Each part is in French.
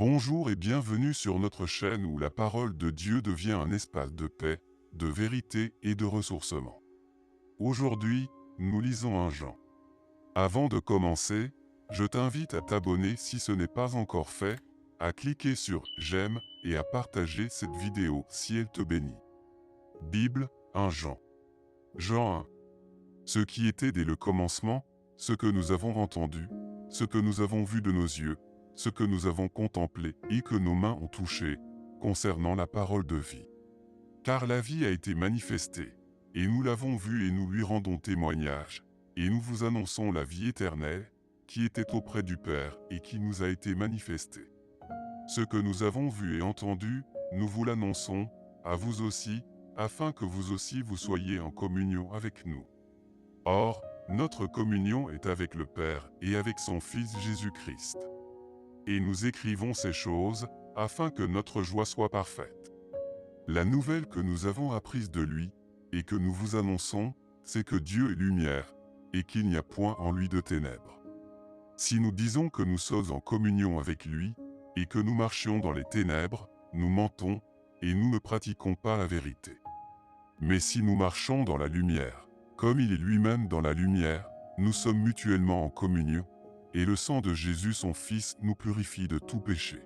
Bonjour et bienvenue sur notre chaîne où la parole de Dieu devient un espace de paix, de vérité et de ressourcement. Aujourd'hui, nous lisons un Jean. Avant de commencer, je t'invite à t'abonner si ce n'est pas encore fait, à cliquer sur « J'aime » et à partager cette vidéo si elle te bénit. Bible, 1 Jean. Jean 1. Ce qui était dès le commencement, ce que nous avons entendu, ce que nous avons vu de nos yeux, ce que nous avons contemplé et que nos mains ont touché, concernant la parole de vie. Car la vie a été manifestée, et nous l'avons vue et nous lui rendons témoignage, et nous vous annonçons la vie éternelle, qui était auprès du Père et qui nous a été manifestée. Ce que nous avons vu et entendu, nous vous l'annonçons, à vous aussi, afin que vous aussi vous soyez en communion avec nous. Or, notre communion est avec le Père et avec son Fils Jésus-Christ. Et nous écrivons ces choses, afin que notre joie soit parfaite. La nouvelle que nous avons apprise de lui, et que nous vous annonçons, c'est que Dieu est lumière, et qu'il n'y a point en lui de ténèbres. Si nous disons que nous sommes en communion avec lui, et que nous marchions dans les ténèbres, nous mentons, et nous ne pratiquons pas la vérité. Mais si nous marchons dans la lumière, comme il est lui-même dans la lumière, nous sommes mutuellement en communion, et le sang de Jésus son Fils nous purifie de tout péché.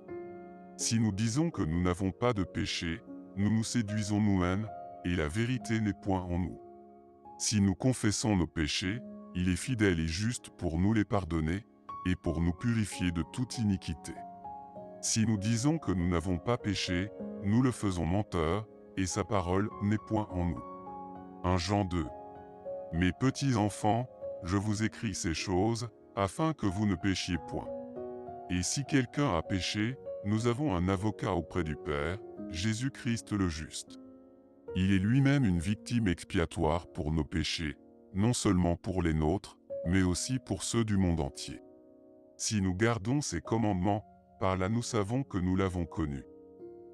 Si nous disons que nous n'avons pas de péché, nous nous séduisons nous-mêmes, et la vérité n'est point en nous. Si nous confessons nos péchés, il est fidèle et juste pour nous les pardonner, et pour nous purifier de toute iniquité. Si nous disons que nous n'avons pas péché, nous le faisons menteur, et sa parole n'est point en nous. 1 Jean 2. Mes petits enfants, je vous écris ces choses, afin que vous ne péchiez point. Et si quelqu'un a péché, nous avons un avocat auprès du Père, Jésus-Christ le juste. Il est lui-même une victime expiatoire pour nos péchés, non seulement pour les nôtres, mais aussi pour ceux du monde entier. Si nous gardons ses commandements, par là nous savons que nous l'avons connu.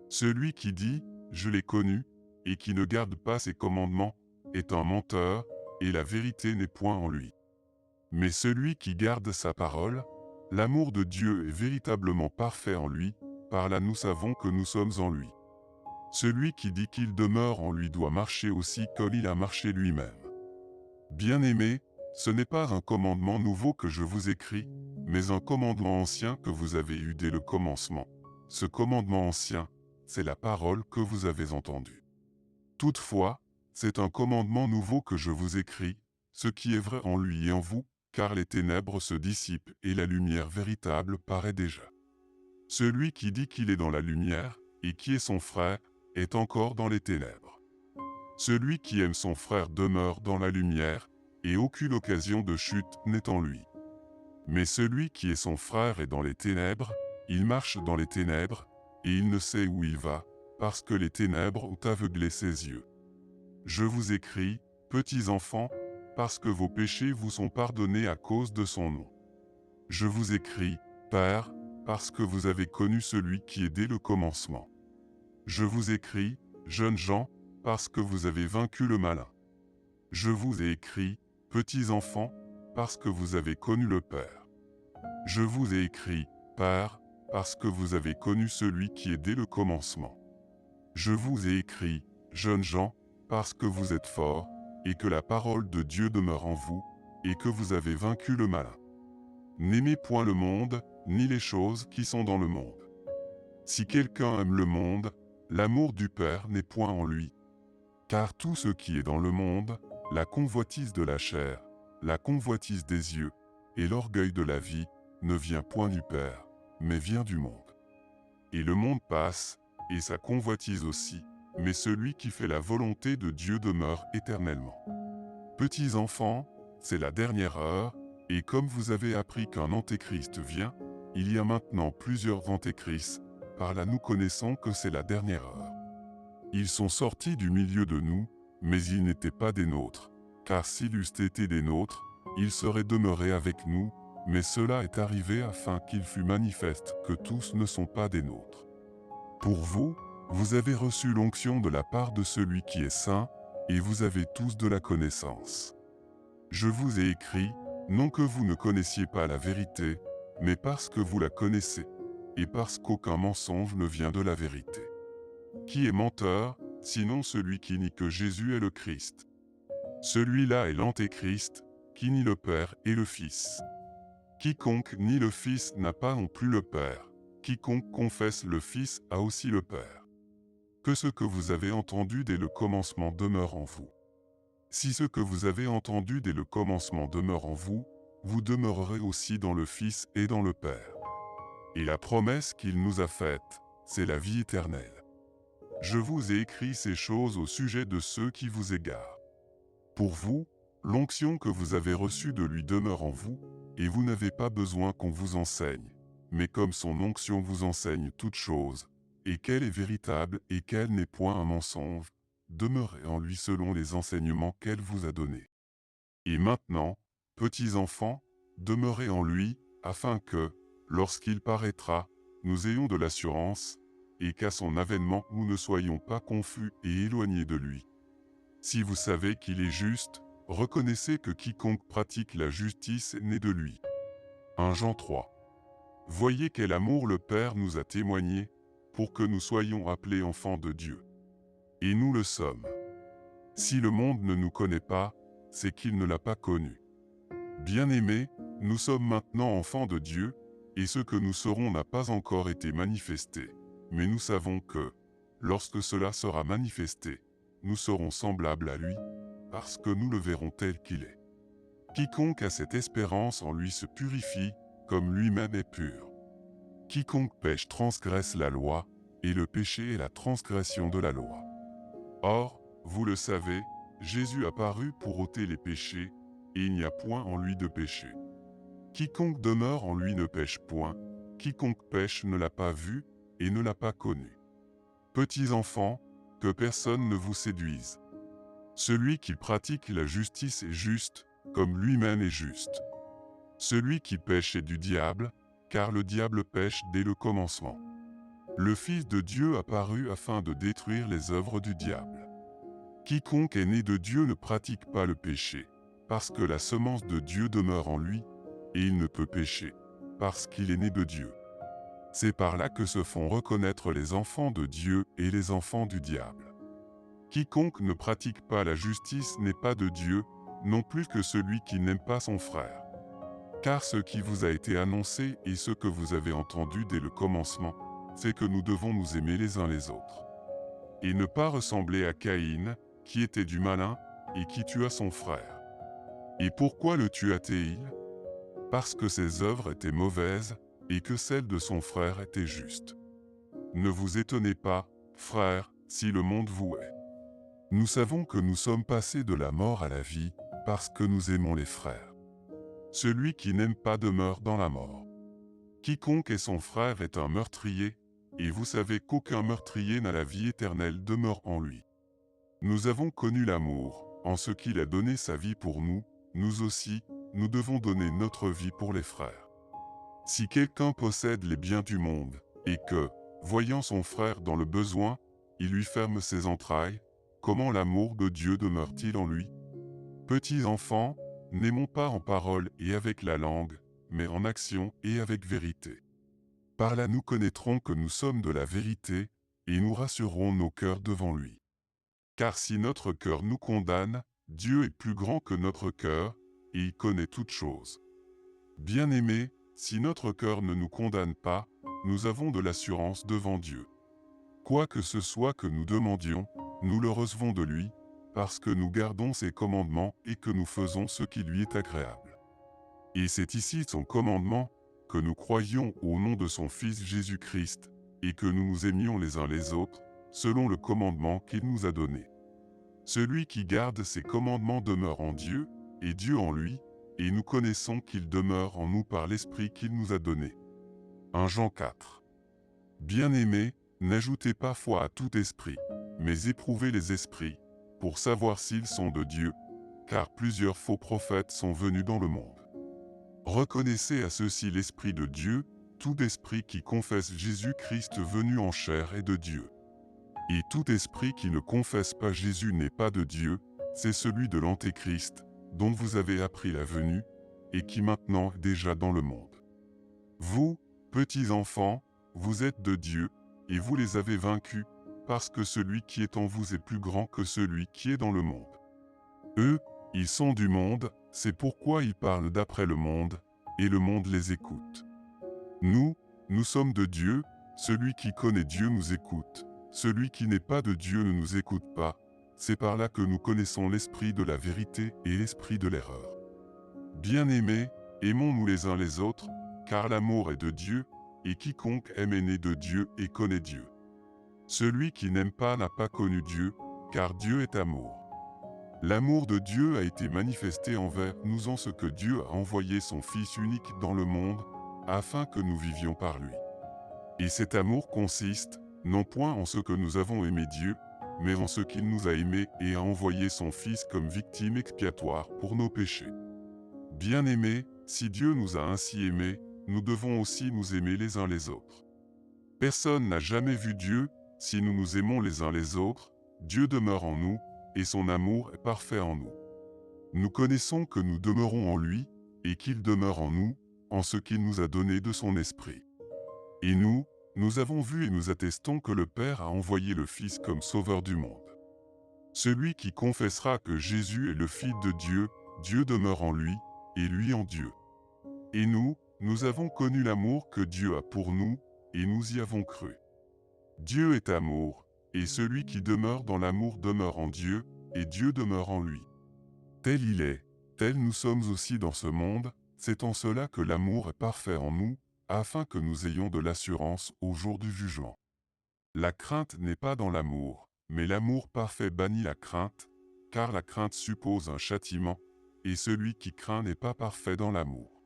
Celui qui dit « Je l'ai connu » et qui ne garde pas ses commandements, est un menteur, et la vérité n'est point en lui. Mais celui qui garde sa parole, l'amour de Dieu est véritablement parfait en lui, par là nous savons que nous sommes en lui. Celui qui dit qu'il demeure en lui doit marcher aussi comme il a marché lui-même. Bien-aimés, ce n'est pas un commandement nouveau que je vous écris, mais un commandement ancien que vous avez eu dès le commencement. Ce commandement ancien, c'est la parole que vous avez entendue. Toutefois, c'est un commandement nouveau que je vous écris, ce qui est vrai en lui et en vous, car les ténèbres se dissipent et la lumière véritable paraît déjà. Celui qui dit qu'il est dans la lumière, et qui est son frère, est encore dans les ténèbres. Celui qui aime son frère demeure dans la lumière, et aucune occasion de chute n'est en lui. Mais celui qui est son frère est dans les ténèbres, il marche dans les ténèbres, et il ne sait où il va, parce que les ténèbres ont aveuglé ses yeux. Je vous écris, petits enfants, parce que vos péchés vous sont pardonnés à cause de son nom. Je vous écris, Père, parce que vous avez connu celui qui est dès le commencement. Je vous écris, jeunes gens, parce que vous avez vaincu le malin. Je vous ai écrit, petits enfants, parce que vous avez connu le Père. Je vous ai écrit, Père, parce que vous avez connu celui qui est dès le commencement. Je vous ai écrit, jeunes gens, parce que vous êtes forts, et que la parole de Dieu demeure en vous, et que vous avez vaincu le malin. N'aimez point le monde, ni les choses qui sont dans le monde. Si quelqu'un aime le monde, l'amour du Père n'est point en lui. Car tout ce qui est dans le monde, la convoitise de la chair, la convoitise des yeux, et l'orgueil de la vie, ne vient point du Père, mais vient du monde. Et le monde passe, et sa convoitise aussi, mais celui qui fait la volonté de Dieu demeure éternellement. Petits enfants, c'est la dernière heure, et comme vous avez appris qu'un antéchrist vient, il y a maintenant plusieurs antéchrists, par là nous connaissons que c'est la dernière heure. Ils sont sortis du milieu de nous, mais ils n'étaient pas des nôtres, car s'ils eussent été des nôtres, ils seraient demeurés avec nous, mais cela est arrivé afin qu'il fût manifeste que tous ne sont pas des nôtres. Pour vous, vous avez reçu l'onction de la part de celui qui est saint, et vous avez tous de la connaissance. Je vous ai écrit, non que vous ne connaissiez pas la vérité, mais parce que vous la connaissez, et parce qu'aucun mensonge ne vient de la vérité. Qui est menteur, sinon celui qui nie que Jésus est le Christ? Celui-là est l'Antéchrist, qui nie le Père et le Fils. Quiconque nie le Fils n'a pas non plus le Père. Quiconque confesse le Fils a aussi le Père. Que ce que vous avez entendu dès le commencement demeure en vous. Si ce que vous avez entendu dès le commencement demeure en vous, vous demeurerez aussi dans le Fils et dans le Père. Et la promesse qu'il nous a faite, c'est la vie éternelle. Je vous ai écrit ces choses au sujet de ceux qui vous égarent. Pour vous, l'onction que vous avez reçue de lui demeure en vous, et vous n'avez pas besoin qu'on vous enseigne, mais comme son onction vous enseigne toutes choses, et qu'elle est véritable et qu'elle n'est point un mensonge, demeurez en lui selon les enseignements qu'elle vous a donnés. Et maintenant, petits enfants, demeurez en lui, afin que, lorsqu'il paraîtra, nous ayons de l'assurance, et qu'à son avènement nous ne soyons pas confus et éloignés de lui. Si vous savez qu'il est juste, reconnaissez que quiconque pratique la justice est né de lui. 1 Jean 3. Voyez quel amour le Père nous a témoigné, pour que nous soyons appelés enfants de Dieu. Et nous le sommes. Si le monde ne nous connaît pas, c'est qu'il ne l'a pas connu. Bien-aimés, nous sommes maintenant enfants de Dieu, et ce que nous serons n'a pas encore été manifesté. Mais nous savons que, lorsque cela sera manifesté, nous serons semblables à lui, parce que nous le verrons tel qu'il est. Quiconque a cette espérance en lui se purifie, comme lui-même est pur. Quiconque pêche transgresse la loi, et le péché est la transgression de la loi. Or, vous le savez, Jésus apparut pour ôter les péchés, et il n'y a point en lui de péché. Quiconque demeure en lui ne pêche point, quiconque pêche ne l'a pas vu, et ne l'a pas connu. Petits enfants, que personne ne vous séduise. Celui qui pratique la justice est juste, comme lui-même est juste. Celui qui pêche est du diable, car le diable pêche dès le commencement. Le Fils de Dieu apparut afin de détruire les œuvres du diable. Quiconque est né de Dieu ne pratique pas le péché, parce que la semence de Dieu demeure en lui, et il ne peut pécher, parce qu'il est né de Dieu. C'est par là que se font reconnaître les enfants de Dieu et les enfants du diable. Quiconque ne pratique pas la justice n'est pas de Dieu, non plus que celui qui n'aime pas son frère. Car ce qui vous a été annoncé et ce que vous avez entendu dès le commencement, c'est que nous devons nous aimer les uns les autres. Et ne pas ressembler à Caïn, qui était du malin, et qui tua son frère. Et pourquoi le tua-t-il? Parce que ses œuvres étaient mauvaises, et que celles de son frère étaient justes. Ne vous étonnez pas, frères, si le monde vous hait. Nous savons que nous sommes passés de la mort à la vie, parce que nous aimons les frères. Celui qui n'aime pas demeure dans la mort. Quiconque est son frère est un meurtrier, et vous savez qu'aucun meurtrier n'a la vie éternelle demeure en lui. Nous avons connu l'amour, en ce qu'il a donné sa vie pour nous, nous aussi, nous devons donner notre vie pour les frères. Si quelqu'un possède les biens du monde, et que, voyant son frère dans le besoin, il lui ferme ses entrailles, comment l'amour de Dieu demeure-t-il en lui? Petits enfants, n'aimons pas en parole et avec la langue, mais en action et avec vérité. Par là nous connaîtrons que nous sommes de la vérité, et nous rassurerons nos cœurs devant lui. Car si notre cœur nous condamne, Dieu est plus grand que notre cœur, et il connaît toutes choses. Bien-aimés, si notre cœur ne nous condamne pas, nous avons de l'assurance devant Dieu. Quoi que ce soit que nous demandions, nous le recevons de lui, parce que nous gardons ses commandements et que nous faisons ce qui lui est agréable. Et c'est ici son commandement, que nous croyions au nom de son Fils Jésus-Christ, et que nous nous aimions les uns les autres, selon le commandement qu'il nous a donné. Celui qui garde ses commandements demeure en Dieu, et Dieu en lui, et nous connaissons qu'il demeure en nous par l'Esprit qu'il nous a donné. 1 Jean 4. Bien-aimés, n'ajoutez pas foi à tout esprit, mais éprouvez les esprits, pour savoir s'ils sont de Dieu, car plusieurs faux prophètes sont venus dans le monde. Reconnaissez à ceux-ci l'Esprit de Dieu, tout esprit qui confesse Jésus-Christ venu en chair est de Dieu. Et tout esprit qui ne confesse pas Jésus n'est pas de Dieu, c'est celui de l'Antéchrist, dont vous avez appris la venue, et qui maintenant est déjà dans le monde. Vous, petits enfants, vous êtes de Dieu, et vous les avez vaincus, parce que celui qui est en vous est plus grand que celui qui est dans le monde. Eux, ils sont du monde, c'est pourquoi ils parlent d'après le monde, et le monde les écoute. Nous, nous sommes de Dieu, celui qui connaît Dieu nous écoute, celui qui n'est pas de Dieu ne nous écoute pas, c'est par là que nous connaissons l'esprit de la vérité et l'esprit de l'erreur. Bien-aimés, aimons-nous les uns les autres, car l'amour est de Dieu, et quiconque aime est né de Dieu et connaît Dieu. Celui qui n'aime pas n'a pas connu Dieu, car Dieu est amour. L'amour de Dieu a été manifesté envers nous en ce que Dieu a envoyé son Fils unique dans le monde, afin que nous vivions par lui. Et cet amour consiste, non point en ce que nous avons aimé Dieu, mais en ce qu'il nous a aimés et a envoyé son Fils comme victime expiatoire pour nos péchés. Bien-aimés, si Dieu nous a ainsi aimés, nous devons aussi nous aimer les uns les autres. Personne n'a jamais vu Dieu, si nous nous aimons les uns les autres, Dieu demeure en nous, et son amour est parfait en nous. Nous connaissons que nous demeurons en lui, et qu'il demeure en nous, en ce qu'il nous a donné de son esprit. Et nous avons vu et nous attestons que le Père a envoyé le Fils comme sauveur du monde. Celui qui confessera que Jésus est le Fils de Dieu, Dieu demeure en lui, et lui en Dieu. Et nous avons connu l'amour que Dieu a pour nous, et nous y avons cru. Dieu est amour, et celui qui demeure dans l'amour demeure en Dieu, et Dieu demeure en lui. Tel il est, tel nous sommes aussi dans ce monde, c'est en cela que l'amour est parfait en nous, afin que nous ayons de l'assurance au jour du jugement. La crainte n'est pas dans l'amour, mais l'amour parfait bannit la crainte, car la crainte suppose un châtiment, et celui qui craint n'est pas parfait dans l'amour.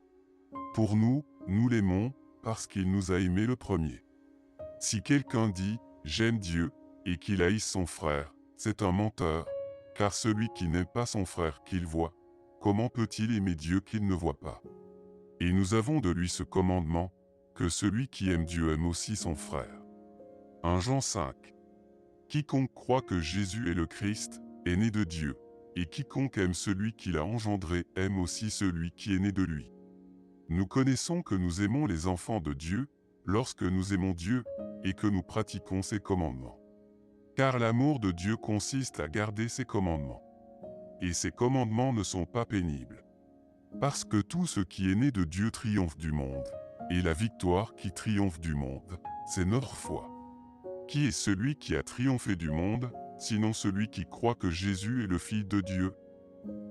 Pour nous l'aimons, parce qu'il nous a aimés le premier. Si quelqu'un dit « J'aime Dieu » et qu'il haïsse son frère, c'est un menteur, car celui qui n'aime pas son frère qu'il voit, comment peut-il aimer Dieu qu'il ne voit pas? Et nous avons de lui ce commandement, que celui qui aime Dieu aime aussi son frère. 1 Jean 5. Quiconque croit que Jésus est le Christ, est né de Dieu, et quiconque aime celui qui l'a engendré aime aussi celui qui est né de lui. Nous connaissons que nous aimons les enfants de Dieu, lorsque nous aimons Dieu, et que nous pratiquons ses commandements. Car l'amour de Dieu consiste à garder ses commandements. Et ses commandements ne sont pas pénibles. Parce que tout ce qui est né de Dieu triomphe du monde, et la victoire qui triomphe du monde, c'est notre foi. Qui est celui qui a triomphé du monde, sinon celui qui croit que Jésus est le Fils de Dieu?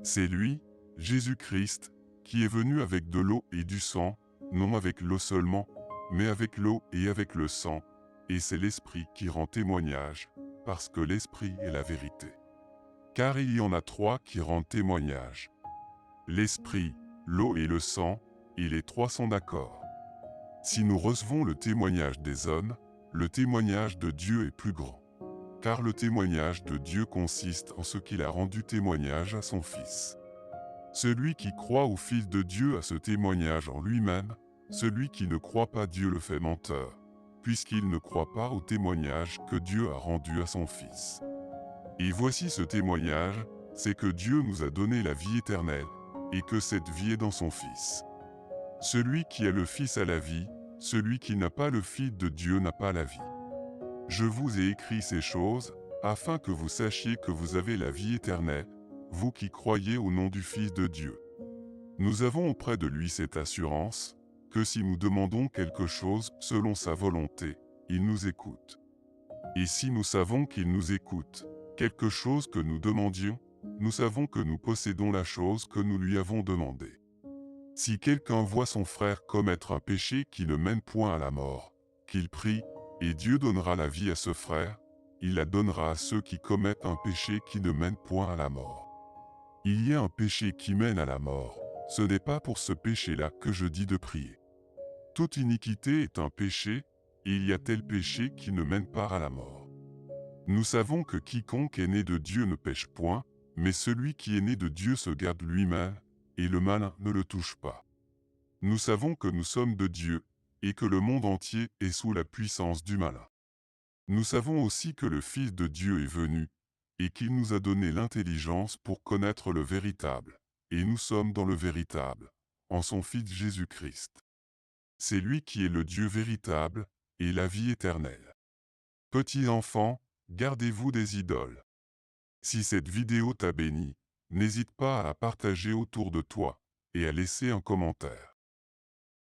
C'est lui, Jésus-Christ, qui est venu avec de l'eau et du sang, non avec l'eau seulement, mais avec l'eau et avec le sang, et c'est l'Esprit qui rend témoignage, parce que l'Esprit est la vérité. Car il y en a trois qui rendent témoignage. L'Esprit, l'eau et le sang, et les trois sont d'accord. Si nous recevons le témoignage des hommes, le témoignage de Dieu est plus grand. Car le témoignage de Dieu consiste en ce qu'il a rendu témoignage à son Fils. Celui qui croit au Fils de Dieu a ce témoignage en lui-même, celui qui ne croit pas Dieu le fait menteur, puisqu'il ne croit pas au témoignage que Dieu a rendu à son Fils. Et voici ce témoignage, c'est que Dieu nous a donné la vie éternelle, et que cette vie est dans son Fils. Celui qui a le Fils a la vie, celui qui n'a pas le Fils de Dieu n'a pas la vie. Je vous ai écrit ces choses, afin que vous sachiez que vous avez la vie éternelle, vous qui croyez au nom du Fils de Dieu. Nous avons auprès de lui cette assurance, que si nous demandons quelque chose selon sa volonté, il nous écoute. Et si nous savons qu'il nous écoute, quelque chose que nous demandions, nous savons que nous possédons la chose que nous lui avons demandée. Si quelqu'un voit son frère commettre un péché qui ne mène point à la mort, qu'il prie, et Dieu donnera la vie à ce frère, il la donnera à ceux qui commettent un péché qui ne mène point à la mort. Il y a un péché qui mène à la mort, ce n'est pas pour ce péché-là que je dis de prier. Toute iniquité est un péché, et il y a tel péché qui ne mène pas à la mort. Nous savons que quiconque est né de Dieu ne pêche point, mais celui qui est né de Dieu se garde lui-même, et le malin ne le touche pas. Nous savons que nous sommes de Dieu, et que le monde entier est sous la puissance du malin. Nous savons aussi que le Fils de Dieu est venu, et qu'il nous a donné l'intelligence pour connaître le véritable, et nous sommes dans le véritable, en son Fils Jésus-Christ. C'est lui qui est le Dieu véritable, et la vie éternelle. Petits enfants, gardez-vous des idoles. Si cette vidéo t'a béni, n'hésite pas à la partager autour de toi et à laisser un commentaire.